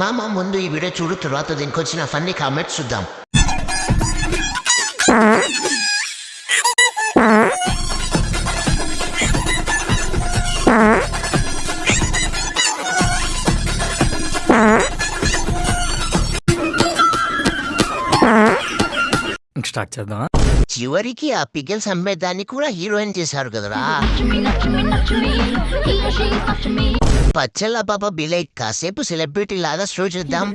మామ ముందు ఈ వీడియో చూడు, తర్వాత దీనికి వచ్చిన ఫన్నీ కామెంట్స్ చూద్దాం. స్టార్ట్ చేద్దాం. చివరికి ఆ పికిల్స్ అమ్మేదాన్ని కూడా హీరోయిన్ చేశారు కదరా. పచ్చళ్ళ పాప బిలైట్ కాసేపు సెలబ్రిటీ లాగా షో చేద్దాం.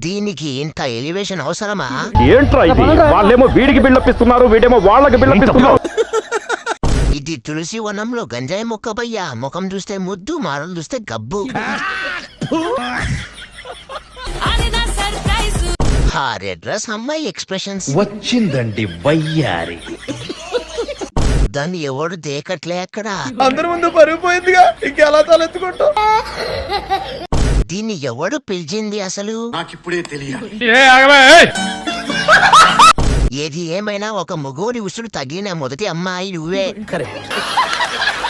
దీనికి ఇంత ఎలివేషన్ అవసరమా? ఏంట్రా ఇది? వాళ్ళేమో వీడికి బిల్డపిస్తున్నారు, వీడేమో వాళ్ళకి బిల్డపిస్తున్నారు. ఇది తులసి వనంలో గంజాయి మొక్క పయ్యా. ముఖం చూస్తే ముద్దు, మాటలు చూస్తే గబ్బు. రెడ్ డ్రెస్ అమ్మాయి ఎక్స్ప్రెషన్స్ వచ్చిందండి వయ్యారి. దాన్ని ఎవడు దేకట్లే అక్కడ. అందరి ముందు పరుగుపోయిందిగా, ఇంకెలా తలెత్తుకుంటా. దీన్ని ఎవడు పిలిచింది అసలు? నాకిప్పుడే తెలియాలి. ఏది ఏమైనా ఒక మగోడి ఉసురు తగిలిన మొదటి అమ్మాయి నువ్వే.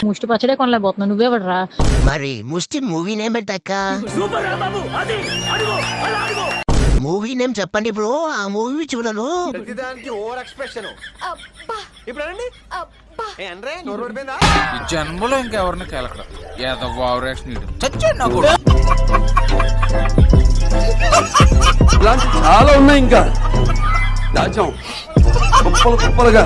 ముష్టి పచ్చడే కొనలేకపోతున్నా, నువ్వే పడరా. మరి ముష్టి మూవీ నేమ్ ఏంటక్క? మూవీ నేమ్ చెప్పండి బ్రో, ఆ మూవీ చూడను. ఈ జన్మలో ఇంకెవరిని కేలకడం ఏదో చాలా ఉన్నాయి ఇంకా దాచాం కుప్పలుగా.